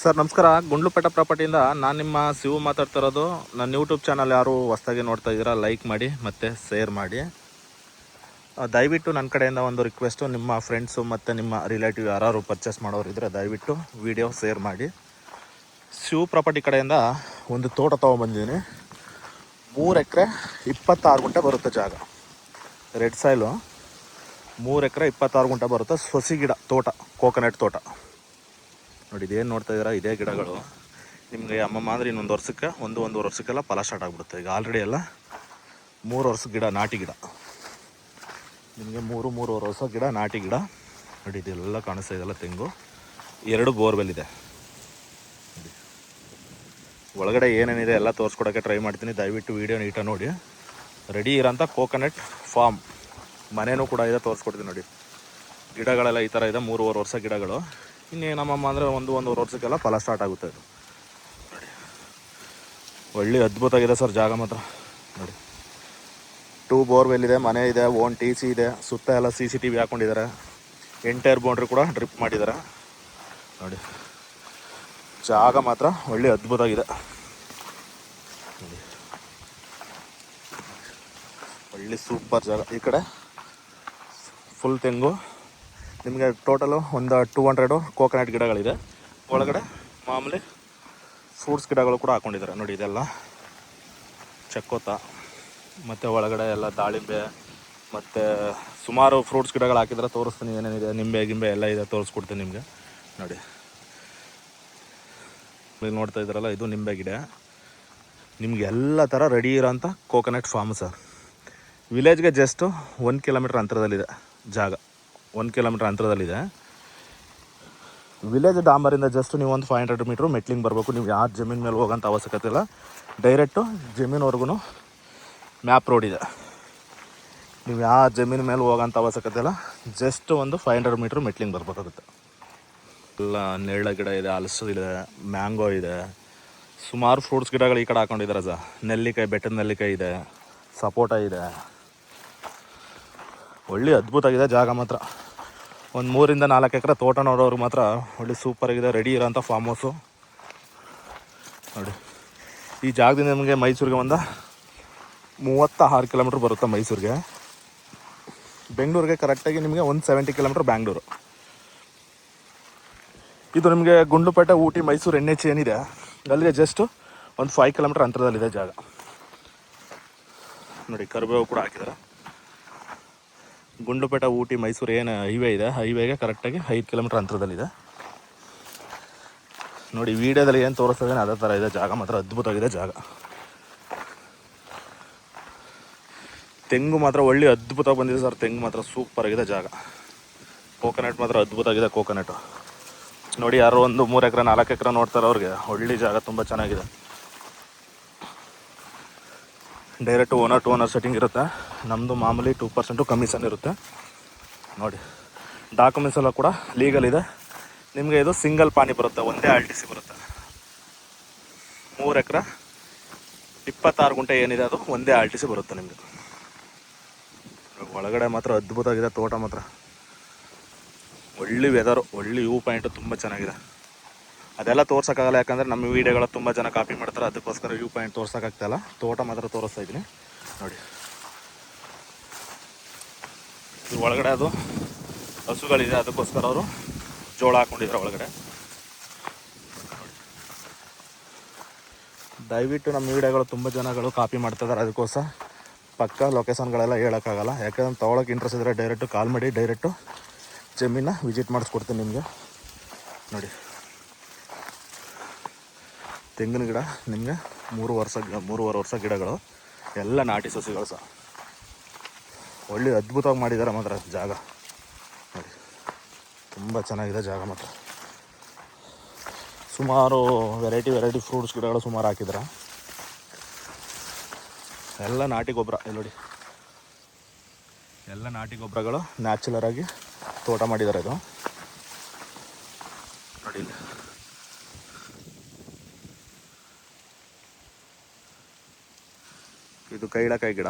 Sir ನಮಸ್ಕಾರ. ಗುಂಡ್ಲುಪೇಟೆ ಪ್ರಾಪರ್ಟಿಯಿಂದ ನಾನು ನಿಮ್ಮ ಶಿವು ಮಾತಾಡ್ತಿರೋದು. ನನ್ನ ಯೂಟ್ಯೂಬ್ ಚಾನಲ್ ಯಾರು ಹೊಸ್ದಾಗಿ ನೋಡ್ತಾ ಇದ್ದೀರಾ, ಲೈಕ್ ಮಾಡಿ ಮತ್ತು ಶೇರ್ ಮಾಡಿ. ದಯವಿಟ್ಟು ನನ್ನ ಕಡೆಯಿಂದ ಒಂದು ರಿಕ್ವೆಸ್ಟು, ನಿಮ್ಮ ಫ್ರೆಂಡ್ಸು ಮತ್ತು ನಿಮ್ಮ ರಿಲೇಟಿವ್ ಯಾರು ಪರ್ಚೇಸ್ ಮಾಡೋರಿದ್ದರೆ ದಯವಿಟ್ಟು ವಿಡಿಯೋ ಶೇರ್ ಮಾಡಿ. ಶಿವು ಪ್ರಾಪರ್ಟಿ ಕಡೆಯಿಂದ ಒಂದು ತೋಟ ತೊಗೊಂಬಂದಿದ್ದೀನಿ. 3 ಎಕರೆ 26 ಗುಂಟೆ ಬರುತ್ತೆ ಜಾಗ. ರೆಡ್ ಸಾಯಿಲು 3 ಎಕರೆ 26 ಗುಂಟೆ ಬರುತ್ತೆ. ಸೊಸಿ ಗಿಡ ತೋಟ, ಕೋಕೋನಟ್ ತೋಟ ನೋಡಿ. ಇದೇನು ನೋಡ್ತಾ ಇದ್ದೀರಾ, ಇದೇ ಗಿಡಗಳು ನಿಮಗೆ ಅಮ್ಮಮ್ಮ ಅಂದರೆ ಇನ್ನೊಂದು ವರ್ಷಕ್ಕೆ ಒಂದೂವರೆ ವರ್ಷಕ್ಕೆಲ್ಲ ಫಲ ಸ್ಟಾರ್ಟ್ ಆಗಿಬಿಡುತ್ತೆ. ಈಗ ಆಲ್ರೆಡಿ ಎಲ್ಲ 3 ವರ್ಷ ಗಿಡ, ನಾಟಿ ಗಿಡ. ನಿಮಗೆ 3-3.5 ವರ್ಷ ಗಿಡ, ನಾಟಿ ಗಿಡ ನೋಡಿ. ಇದೆಲ್ಲ ಕಾಣಿಸ್ತಾ ಇದೆಲ್ಲ ತೆಂಗು. 2 ಬೋರ್ವೆಲ್ ಇದೆ. ಒಳಗಡೆ ಏನೇನಿದೆ ಎಲ್ಲ ತೋರಿಸ್ಕೊಡೋಕ್ಕೆ ಟ್ರೈ ಮಾಡ್ತೀನಿ. ದಯವಿಟ್ಟು ವೀಡಿಯೋ ನೀಟಾಗಿ ನೋಡಿ. ರೆಡಿ ಇರೋಂಥ ಕೋಕೋನಟ್ ಫಾರ್ಮ್ ಮನೆಯೂ ಕೂಡ ಇದೆ, ತೋರಿಸ್ಕೊಡ್ತೀನಿ ನೋಡಿ. ಗಿಡಗಳೆಲ್ಲ ಈ ಥರ ಇದೆ, 3-3.5 ವರ್ಷ ಗಿಡಗಳು. ಇನ್ನೇನಮ್ಮಮ್ಮ ಅಂದರೆ 1-1.5 ವರ್ಷಕ್ಕೆಲ್ಲ ಫಲ ಸ್ಟಾರ್ಟ್ ಆಗುತ್ತೆ ಇದು ನೋಡಿ. ಒಳ್ಳೆ ಅದ್ಭುತವಾಗಿದೆ ಸರ್ ಜಾಗ ಮಾತ್ರ ನೋಡಿ. 2 ಬೋರ್ವೆಲ್ ಇದೆ, ಮನೆ ಇದೆ, ಓನ್ TC ಇದೆ. ಸುತ್ತ ಎಲ್ಲ CCTV ಹಾಕ್ಕೊಂಡಿದ್ದಾರೆ. ಎಂಟೈರ್ ಬೌಂಡ್ರಿ ಕೂಡ ಡ್ರಿಪ್ ಮಾಡಿದ್ದಾರೆ ನೋಡಿ. ಜಾಗ ಮಾತ್ರ ಒಳ್ಳೆ ಅದ್ಭುತವಾಗಿದೆ ನೋಡಿ. ಒಳ್ಳೆ ಸೂಪರ್ ಜಾಗ. ಈ ಕಡೆ ಫುಲ್ ತೆಂಗು. ನಿಮಗೆ ಟೋಟಲು ಒಂದು 200 ಕೋಕೋನಟ್ ಗಿಡಗಳಿದೆ. ಒಳಗಡೆ ಮಾಮೂಲಿ ಫ್ರೂಟ್ಸ್ ಗಿಡಗಳು ಕೂಡ ಹಾಕ್ಕೊಂಡಿದ್ದಾರೆ ನೋಡಿ. ಇದೆಲ್ಲ ಚಕ್ಕೋತ ಮತ್ತು ಒಳಗಡೆ ಎಲ್ಲ ದಾಳಿಂಬೆ ಮತ್ತು ಸುಮಾರು ಫ್ರೂಟ್ಸ್ ಗಿಡಗಳು ಹಾಕಿದ್ರೆ ತೋರಿಸ್ತೀನಿ. ಏನೇನಿದೆ, ನಿಂಬೆ ಗಿಂಬೆ ಎಲ್ಲ ಇದೆ, ತೋರಿಸ್ಕೊಡ್ತೀನಿ ನಿಮಗೆ ನೋಡಿ. ನೋಡ್ತಾ ಇದ್ದಾರಲ್ಲ, ಇದು ನಿಂಬೆ ಗಿಡ. ನಿಮ್ಗೆ ಎಲ್ಲ ಥರ ರೆಡಿ ಇರೋಂಥ ಕೋಕೋನಟ್ ಫಾರ್ಮ್ ಸರ್. ವಿಲೇಜ್ಗೆ ಜಸ್ಟು 1 ಕಿಲೋಮೀಟ್ರ್ ಅಂತರದಲ್ಲಿದೆ ಜಾಗ. 1 ಕಿಲೋಮೀಟ್ರ್ ಅಂತರದಲ್ಲಿದೆ. ವಿಲೇಜ್ ಡಾಂಬರಿಂದ ಜಸ್ಟ್ ನೀವು ಒಂದು 500 ಮೀಟ್ರು ಮೆಟ್ಲಿಂಗ್ ಬರಬೇಕು. ನೀವು ಯಾರು ಜಮೀನು ಮೇಲೆ ಹೋಗೋಂಥ ಅವಶ್ಯಕತೆ ಇಲ್ಲ. ಡೈರೆಕ್ಟು ಜಮೀನುವರೆಗೂ ಮ್ಯಾಪ್ ರೋಡ್ ಇದೆ. ನೀವು ಯಾವ ಜಮೀನು ಮೇಲೆ ಹೋಗೋಂಥ ಅವಶ್ಯಕತೆ ಇಲ್ಲ. ಜಸ್ಟ್ ಒಂದು 500 ಮೀಟ್ರ್ ಮೆಟ್ಲಿಂಗ್ ಬರಬೇಕಾಗುತ್ತೆ. ಎಲ್ಲ ನೆರಳ ಗಿಡ ಇದೆ, ಹಲಸು ಇದೆ, ಮ್ಯಾಂಗೋ ಇದೆ, ಸುಮಾರು ಫ್ರೂಟ್ಸ್ ಗಿಡಗಳು ಈ ಕಡೆ ಹಾಕೊಂಡಿದ್ದಾರೆ ಸರ್. ನೆಲ್ಲಿಕಾಯಿ, ಬೆಟ್ಟದ ನೆಲ್ಲಿಕಾಯಿ ಇದೆ, ಸಪೋಟ ಇದೆ. ಒಳ್ಳೆ ಅದ್ಭುತವಾಗಿದೆ ಜಾಗ ಮಾತ್ರ. ಒಂದು 3-4 ಎಕರೆ ತೋಟ ನೋಡೋರು ಮಾತ್ರ ಒಳ್ಳೆ ಸೂಪರಾಗಿದೆ. ರೆಡಿ ಇರೋಂಥ ಫಾರ್ಮ್ ಹೌಸು ನೋಡಿ. ಈ ಜಾಗದಿಂದ ನಿಮಗೆ ಮೈಸೂರಿಗೆ ಒಂದು 36 ಕಿಲೋಮೀಟ್ರ್ ಬರುತ್ತೆ. ಮೈಸೂರಿಗೆ, ಬೆಂಗಳೂರಿಗೆ ಕರೆಕ್ಟಾಗಿ ನಿಮಗೆ 170 ಕಿಲೋಮೀಟ್ರ್ ಬ್ಯಾಂಗ್ಳೂರು. ಇದು ನಿಮಗೆ ಗುಂಡ್ಲುಪೇಟೆ, ಊಟಿ, ಮೈಸೂರು NH ಏನಿದೆ ಅಲ್ಲಿಗೆ ಜಸ್ಟ್ ಒಂದು 5 ಕಿಲೋಮೀಟ್ರ್ ಅಂತರದಲ್ಲಿದೆ ಜಾಗ ನೋಡಿ. ಕರಿಬೇವು ಕೂಡ ಹಾಕಿದ್ದಾರೆ. ಗುಂಡ್ಲುಪೇಟೆ, ಊಟಿ, ಮೈಸೂರು ಏನು ಹೈವೇ ಇದೆ, ಹೈವೇಗೆ ಕರೆಕ್ಟಾಗಿ 5 ಕಿಲೋಮೀಟ್ರ್ ಅಂತರದಲ್ಲಿದೆ ನೋಡಿ. ವೀಡಿಯೋದಲ್ಲಿ ಏನು ತೋರಿಸ್ತದೆ ಅದೇ ಥರ ಇದೆ ಜಾಗ. ಮಾತ್ರ ಅದ್ಭುತವಾಗಿದೆ ಜಾಗ. ತೆಂಗು ಮಾತ್ರ ಒಳ್ಳೆ ಅದ್ಭುತ ಬಂದಿದೆ ಸರ್. ತೆಂಗು ಮಾತ್ರ ಸೂಪರಾಗಿದೆ ಜಾಗ. ಕೋಕೋನಟ್ ಮಾತ್ರ ಅದ್ಭುತವಾಗಿದೆ ಕೋಕೋನಟ್ಟು ನೋಡಿ. ಯಾರೋ ಒಂದು 3 ಎಕರೆ 4 ಎಕರೆ ನೋಡ್ತಾರೆ ಅವ್ರಿಗೆ ಒಳ್ಳೆ ಜಾಗ, ತುಂಬ ಚೆನ್ನಾಗಿದೆ. Direct owner to owner setting ಇರುತ್ತೆ. ನಮ್ಮದು ಮಾಮೂಲಿ 2% ಕಮಿಷನ್ ಇರುತ್ತೆ ನೋಡಿ. ಡಾಕ್ಯುಮೆಂಟ್ಸ್ ಎಲ್ಲ ಕೂಡ ಲೀಗಲ್ ಇದೆ. ನಿಮಗೆ ಇದು ಸಿಂಗಲ್ ಪಾನಿ ಬರುತ್ತೆ, ಒಂದೇ RTC ಬರುತ್ತೆ. 3 ಎಕರೆ 26 ಗುಂಟೆ ಏನಿದೆ ಅದು ಒಂದೇ RTC ಬರುತ್ತೆ ನಿಮಗೆ. ಒಳಗಡೆ ಮಾತ್ರ ಅದ್ಭುತವಾಗಿದೆ ತೋಟ ಮಾತ್ರ. ಒಳ್ಳೆ ವೆದರು, ಒಳ್ಳೆ ವ್ಯೂ ಪಾಯಿಂಟು ತುಂಬ ಚೆನ್ನಾಗಿದೆ. ಅದೆಲ್ಲ ತೋರ್ಸೋಕ್ಕಾಗಲ್ಲ, ಯಾಕಂದರೆ ನಮ್ಮ ವೀಡಿಯೋಗಳ ತುಂಬ ಜನ ಕಾಪಿ ಮಾಡ್ತಾರೆ. ಅದಕ್ಕೋಸ್ಕರ ವ್ಯೂ ಪಾಯಿಂಟ್ ತೋರ್ಸೋಕ್ಕಾಗ್ತಾಯಿಲ್ಲ. ತೋಟ ಮಾತ್ರ ತೋರಿಸ್ತಾ ಇದ್ದೀನಿ ನೋಡಿ. ಇದು ಒಳಗಡೆ ಅದು ಹಸುಗಳಿದೆ, ಅದಕ್ಕೋಸ್ಕರ ಅವರು ಜೋಳ ಹಾಕ್ಕೊಂಡಿದ್ದಾರೆ ಒಳಗಡೆ. ದಯವಿಟ್ಟು ನಮ್ಮ ವೀಡಿಯೋಗಳು ತುಂಬ ಜನಗಳು ಕಾಪಿ ಮಾಡ್ತಿದ್ದಾರೆ. ಅದಕ್ಕೋಸ್ಕರ ಪಕ್ಕ ಲೊಕೇಶನ್ಗಳೆಲ್ಲ ಹೇಳೋಕ್ಕಾಗಲ್ಲ. ಯಾಕಂದ್ರೆ ತೊಗೊಳಕ್ಕೆ ಇಂಟ್ರೆಸ್ಟ್ ಇದ್ದರೆ ಡೈರೆಕ್ಟು ಕಾಲ್ ಮಾಡಿ, ಡೈರೆಕ್ಟು ಜಮೀನ ವಿಸಿಟ್ ಮಾಡಿಸ್ಕೊಡ್ತೀನಿ ನಿಮಗೆ ನೋಡಿ. ತೆಂಗಿನ ಗಿಡ ನಿಮಗೆ 3-3.5 ವರ್ಷ ಗಿಡಗಳು, ಎಲ್ಲ ನಾಟಿ ಸಸಿಗಳು ಸಹ. ಒಳ್ಳೆ ಅದ್ಭುತವಾಗಿ ಮಾಡಿದ್ದಾರೆ ಮಾತ್ರ ಜಾಗ ನೋಡಿ. ತುಂಬ ಚೆನ್ನಾಗಿದೆ ಜಾಗ ಮಾತ್ರ. ಸುಮಾರು ವೆರೈಟಿ ಫ್ರೂಟ್ಸ್ ಗಿಡಗಳು ಸುಮಾರು ಹಾಕಿದ್ದಾರೆ. ಎಲ್ಲ ನಾಟಿ ಗೊಬ್ಬರ ನೋಡಿ. ಎಲ್ಲ ನಾಟಿ ಗೊಬ್ಬರಗಳು ನ್ಯಾಚುರಲಾಗಿ ತೋಟ ಮಾಡಿದ್ದಾರೆ ಇದು ನೋಡಿ. ಇದು ಕೈಳಕಾಯಿ ಗಿಡ.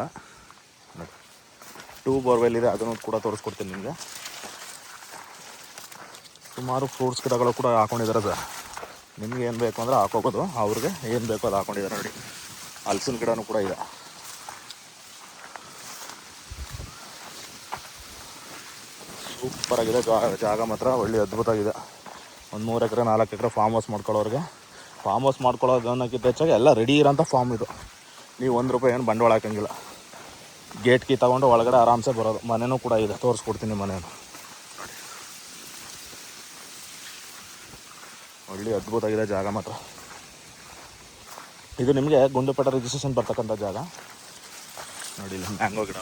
2 ಬೋರ್ವೆಲ್ ಇದೆ, ಅದನ್ನು ಕೂಡ ತೋರಿಸ್ಕೊಡ್ತೀನಿ ನಿಮಗೆ. ಸುಮಾರು ಫ್ರೂಟ್ಸ್ ಗಿಡಗಳು ಕೂಡ ಹಾಕೊಂಡಿದ್ದಾರೆ ಸರ್. ನಿಮ್ಗೆ ಏನು ಬೇಕು ಅಂದರೆ ಹಾಕೋಬೋದು, ಅವ್ರಿಗೆ ಏನು ಬೇಕೋ ಅದು ಹಾಕೊಂಡಿದ್ದಾರೆ ನೋಡಿ. ಹಲಸಿನ ಗಿಡನೂ ಕೂಡ ಇದೆ. ಸೂಪರಾಗಿದೆ ಜಾಗ ಮಾತ್ರ ಒಳ್ಳೆ ಅದ್ಭುತವಾಗಿದೆ. ಒಂದು 3 ಎಕರೆ 4 ಎಕರೆ ಫಾರ್ಮ್ ಹೌಸ್ ಮಾಡ್ಕೊಳ್ಳೋರಿಗೆ, ಫಾರ್ಮ್ ಹೌಸ್ ಮಾಡ್ಕೊಳ್ಳೋದು ಅನ್ನೋಕ್ಕಿಂತ ಹೆಚ್ಚಾಗಿ ಎಲ್ಲ ರೆಡಿ ಇರೋಂಥ ಫಾರ್ಮ್ ಇದು. ನೀವು ₹1 ಏನು ಬಂಡವಾಳ ಹಾಕೋಂಗಿಲ್ಲ. ಗೇಟ್ ಕೀ ತೊಗೊಂಡು ಒಳಗಡೆ ಆರಾಮ್ಸೆ ಬರೋದು. ಮನೆಯೂ ಕೂಡ ಇದೆ, ತೋರಿಸ್ಕೊಡ್ತೀನಿ ಮನೆಯನ್ನು. ಒಳ್ಳೆ ಅದ್ಭುತವಾಗಿದೆ ಜಾಗ ಮಾತ್ರ. ಇದು ನಿಮಗೆ ಗುಂಡ್ಲುಪೇಟೆ ರಿಜಿಸ್ಟ್ರೇಷನ್ ಬರ್ತಕ್ಕಂಥ ಜಾಗ ನೋಡಿ. ಇಲ್ಲಿ ಮ್ಯಾಂಗೋ ಗಿಡ,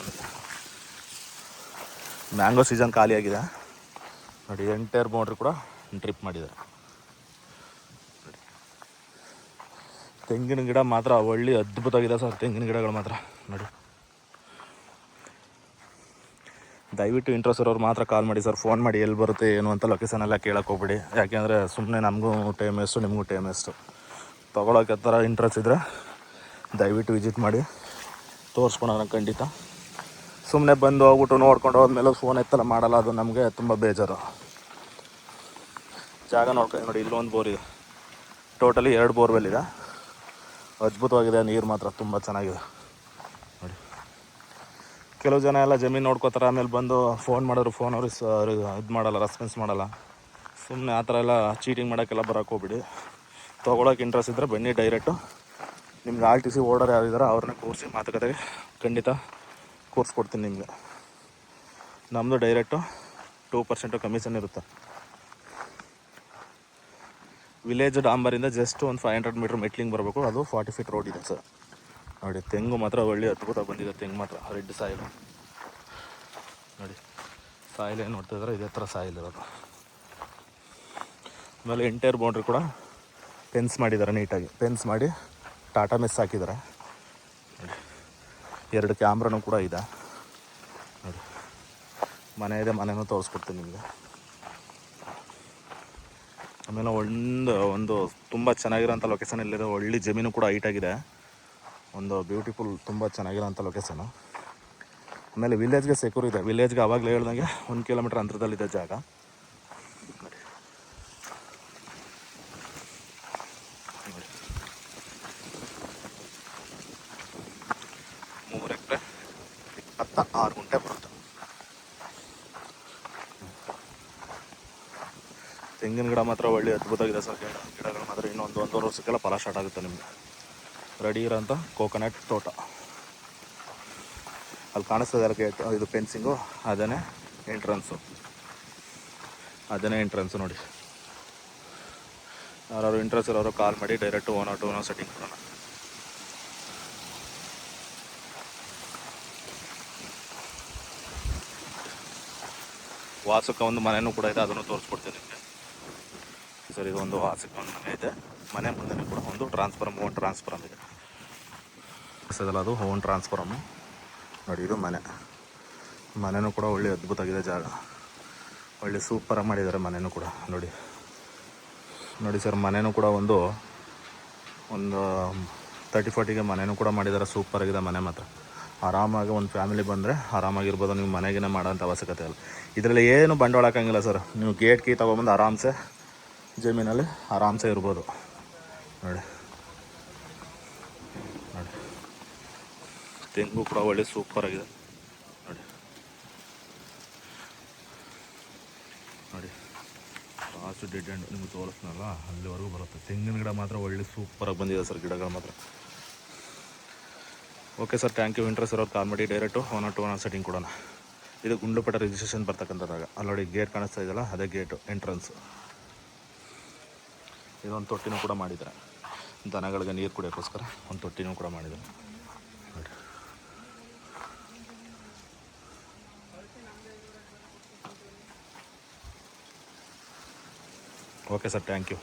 ಮ್ಯಾಂಗೋ ಸೀಸನ್ ಖಾಲಿಯಾಗಿದೆ ನೋಡಿ. ಎಂಟೈರ್ ಬೌಂಡ್ರಿ ಕೂಡ ಡ್ರಿಪ್ ಮಾಡಿದ್ದಾರೆ. ತೆಂಗಿನ ಗಿಡ ಮಾತ್ರ ಒಳ್ಳೆ ಅದ್ಭುತವಾಗಿದೆ ಸರ್. ತೆಂಗಿನ ಗಿಡಗಳು ಮಾತ್ರ ನೋಡಿ. ದಯವಿಟ್ಟು ಇಂಟ್ರೆಸ್ಟ್ ಇರೋರು ಮಾತ್ರ ಕಾಲ್ ಮಾಡಿ ಸರ್. ಫೋನ್ ಮಾಡಿ ಎಲ್ಲಿ ಬರುತ್ತೆ ಏನು ಅಂತ ಲೊಕೇಶನ್ ಎಲ್ಲ ಕೇಳಕ್ಕೆ ಹೋಗ್ಬಿಡಿ. ಯಾಕೆಂದರೆ ಸುಮ್ಮನೆ ನಮಗೂ ಟೈಮ್ ವೇಸ್ಟು, ನಿಮಗೂ ಟೈಮ್ ವೇಸ್ಟು. ತೊಗೊಳಕ್ಕೆ ಥರ ಇಂಟ್ರೆಸ್ಟ್ ಇದ್ದರೆ ದಯವಿಟ್ಟು ವಿಸಿಟ್ ಮಾಡಿ, ತೋರಿಸ್ಕೊಳೋಣ ಖಂಡಿತ. ಸುಮ್ಮನೆ ಬಂದು ಹೋಗ್ಬಿಟ್ಟು ನೋಡ್ಕೊಂಡು ಹೋದ್ಮೇಲೆ ಫೋನ್ ಎತ್ತಲ್ಲ ಮಾಡಲ್ಲ, ಅದು ನಮಗೆ ತುಂಬ ಬೇಜಾರು. ಜಾಗ ನೋಡ್ಕೊಂಡು ನೋಡಿ, ಇಲ್ಲೊಂದು ಬೋರ್ ಇದೆ. ಟೋಟಲಿ 2 ಬೋರ್ವೆಲ್ ಇದೆ. ಅದ್ಭುತವಾಗಿದೆ. ನೀರು ಮಾತ್ರ ತುಂಬ ಚೆನ್ನಾಗಿದೆ ನೋಡಿ. ಕೆಲವು ಜನ ಎಲ್ಲ ಜಮೀನು ನೋಡ್ಕೋತಾರೆ, ಆಮೇಲೆ ಬಂದು ಫೋನ್ ಮಾಡಿದ್ರು ಫೋನ್ ಅವ್ರಿಗೆ ಇದು ಮಾಡಲ್ಲ, ರೆಸ್ಪಾನ್ಸ್ ಮಾಡಲ್ಲ. ಸುಮ್ಮನೆ ಆ ಥರ ಎಲ್ಲ ಚೀಟಿಂಗ್ ಮಾಡೋಕ್ಕೆಲ್ಲ ಬರೋಕ್ಕೆ ಹೋಗ್ಬಿಡಿ. ತೊಗೊಳಕ್ಕೆ ಇಂಟ್ರೆಸ್ಟ್ ಇದ್ದರೆ ಬನ್ನಿ ಡೈರೆಕ್ಟು. ನಿಮ್ಗೆ RTC ಓಡರ್ ಯಾರಿದ್ದಾರೆ ಅವ್ರನ್ನ ಕೂರಿಸಿ ಮಾತುಕತೆಗೆ ಖಂಡಿತ ಕೂರಿಸ್ಕೊಡ್ತೀನಿ ನಿಮಗೆ. ನಮ್ಮದು ಡೈರೆಕ್ಟು 2% ಕಮಿಷನ್ ಇರುತ್ತೆ. ವಿಲೇಜ್ ಡಾಂಬರಿಂದ ಜಸ್ಟ್ ಒಂದು 500 ಮೀಟ್ರ್ ಮೆಟ್ಲಿಂಗ್ ಬರಬೇಕು. ಅದು 40 ಫೀಟ್ ರೋಡ್ ಇದೆ ಸರ್ ನೋಡಿ. ತೆಂಗು ಮಾತ್ರ ಒಳ್ಳೆ ಅದ್ಭುತ ಬಂದಿದೆ. ತೆಂಗು ಮಾತ್ರ ರೆಡ್ ಸಾಯಿಲು ನೋಡಿ. ಸಾಯಿಲ್ ಏನು ನೋಡ್ತಿದ್ರೆ ಇದೇ ಥರ ಸಾಯಿಲ್ ಇರೋದು. ಆಮೇಲೆ ಎಂಟೈರ್ ಬೌಂಡ್ರಿ ಕೂಡ ಫೆನ್ಸ್ ಮಾಡಿದ್ದಾರೆ ನೀಟಾಗಿ. ಫೆನ್ಸ್ ಮಾಡಿ ಟಾಟಾ ಮೆಸ್ ಹಾಕಿದ್ದಾರೆ ನೋಡಿ. 2 ಕ್ಯಾಮ್ರಾನೂ ಕೂಡ ಇದೆ ನೋಡಿ. ಮನೆ ಇದೆ, ಮನೆಯೂ ತೋರಿಸ್ಕೊಡ್ತೀನಿ ನಿಮಗೆ. ಆಮೇಲೆ ಒಂದು ತುಂಬ ಚೆನ್ನಾಗಿರೋಂಥ ಲೊಕೇಶನಲ್ಲಿರೋ ಒಳ್ಳೆ ಜಮೀನು ಕೂಡ ಹೈಟಾಗಿದೆ. ಒಂದು ಬ್ಯೂಟಿಫುಲ್ ತುಂಬ ಚೆನ್ನಾಗಿರೋಂಥ ಲೊಕೇಶನು. ಆಮೇಲೆ ವಿಲೇಜ್ಗೆ ಸೆಕ್ಯೂರ್ ಇದೆ. ವಿಲೇಜ್ಗೆ ಆವಾಗಲೇ ಹೇಳ್ದಂಗೆ 1 ಕಿಲೋಮೀಟ್ರ್ ಅಂತರದಲ್ಲಿದೆ ಜಾಗ. 3 ಎಕರೆ 26 ಗುಂಟೆ ಬರುತ್ತೆ. ತೆಂಗಿನ ಗಿಡ ಮಾತ್ರ ಒಳ್ಳೆ ಅದ್ಭುತವಾಗಿದೆ ಸರ್. ಗಿಡಗಳು ಮಾತ್ರ ಇನ್ನೊಂದು 1.5 ವರ್ಷಕ್ಕೆಲ್ಲ ಫಲ ಸ್ಟಾರ್ಟ್ ಆಗುತ್ತೆ ನಿಮಗೆ. ರೆಡಿ ಇರೋಂಥ ಕೋಕೋನಟ್ ತೋಟ ಅಲ್ಲಿ ಕಾಣಿಸ್ತದೆ ಗೇಟ್. ಇದು ಫೆನ್ಸಿಂಗು, ಅದೇ ಎಂಟ್ರೆನ್ಸು ನೋಡಿ. ಯಾರು ಇಂಟ್ರೆಸ್ಟ್ ಇರೋರು ಕಾಲ್ ಮಾಡಿ ಡೈರೆಕ್ಟು 1 ಸೆಟ್ಟಿಂಗ್ ಕೊಡೋಣ. ವಾಸಕ್ಕೆ ಒಂದು ಮನೆಯೂ ಕೂಡ ಇದೆ, ಅದನ್ನು ತೋರಿಸ್ಕೊಡ್ತೀನಿ ನಿಮಗೆ ಸರ್. ಇದು ಒಂದು ವಾಸಕ್ಕೆ ಒಂದು ಮನೆ ಇದೆ. ಮನೆ ಮುಂದೆ ಕೂಡ ಒಂದು ಟ್ರಾನ್ಸ್ಫಾರ್ಮ್, ಓನ್ ಟ್ರಾನ್ಸ್ಫಾರ್ಮ್ ಇದೆ ಅದಲ್ಲ, ಅದು ಓನ್ ಟ್ರಾನ್ಸ್ಫಾರ್ಮು ನೋಡಿ. ಇದು ಮನೆಯೂ ಕೂಡ ಒಳ್ಳೆ ಅದ್ಭುತವಾಗಿದೆ ಜಾಗ. ಒಳ್ಳೆ ಸೂಪರಾಗಿ ಮಾಡಿದ್ದಾರೆ ಮನೆಯೂ ಕೂಡ ನೋಡಿ ಸರ್. ಮನೆಯೂ ಕೂಡ ಒಂದು 30-40ಗೆ ಮನೆಯೂ ಕೂಡ ಮಾಡಿದ್ದಾರೆ. ಸೂಪರಾಗಿದೆ ಮನೆ ಮಾತ್ರ. ಆರಾಮಾಗಿ ಒಂದು ಫ್ಯಾಮಿಲಿ ಬಂದರೆ ಆರಾಮಾಗಿರ್ಬೋದು. ನೀವು ಮನೆಗೇ ಮಾಡೋಂಥ ಅವಶ್ಯಕತೆ ಇಲ್ಲ. ಇದರಲ್ಲಿ ಏನು ಬಂಡವಾಳ ಹಾಕೋಂಗಿಲ್ಲ ಸರ್. ನೀವು ಗೇಟ್ ಕೀ ತೊಗೊಬಂದು ಆರಾಮ್ಸೆ ಜಮೀನಲ್ಲಿ ಆರಾಮ್ಸೆ ಇರ್ಬೋದು ನೋಡಿ. ತೆಂಗು ಕೂಡ ಒಳ್ಳೆ ಸೂಪರಾಗಿದೆ ನೋಡಿ. ಲಾಸ್ಟ್ ಡೆಡ್ ಎಂಡ್ ನಿಮ್ಗೆ ತೋರಿಸ್ನಲ್ಲ, ಅಲ್ಲಿವರೆಗೂ ಬರುತ್ತೆ. ತೆಂಗಿನ ಗಿಡ ಮಾತ್ರ ಒಳ್ಳೆ ಸೂಪರಾಗಿ ಬಂದಿದೆ ಸರ್, ಗಿಡಗಳು ಮಾತ್ರ. Okay sir, thank you. Interest ಇರೋರು ಕಾಲ್ ಮಾಡಿ ಡೈರೆಕ್ಟು 1 ಸೆಟ್ಟಿಂಗ್ ಕೊಡೋಣ. ಇದು ಗುಂಡ್ಲುಪೇಟೆ ರಿಜಿಸ್ಟ್ರೇಷನ್ ಬರ್ತಕ್ಕಂಥದ್ದಾಗ ಅಲ್ಲಿ ನೋಡಿ ಗೇಟ್ ಕಾಣಿಸ್ತಾ ಇದೆಯಲ್ಲ, ಅದೇ ಗೇಟು ಎಂಟ್ರೆನ್ಸು. ಇದೊಂದು ತೊಟ್ಟಿನೂ ಕೂಡ ಮಾಡಿದ್ದಾರೆ, ದನಗಳಿಗೆ ನೀರು ಕುಡಿಯೋಕ್ಕೋಸ್ಕರ ಒಂದು ತೊಟ್ಟಿನೂ ಕೂಡ ಮಾಡಿದ್ದಾರೆ ನೋಡಿ. Okay sir, thank you.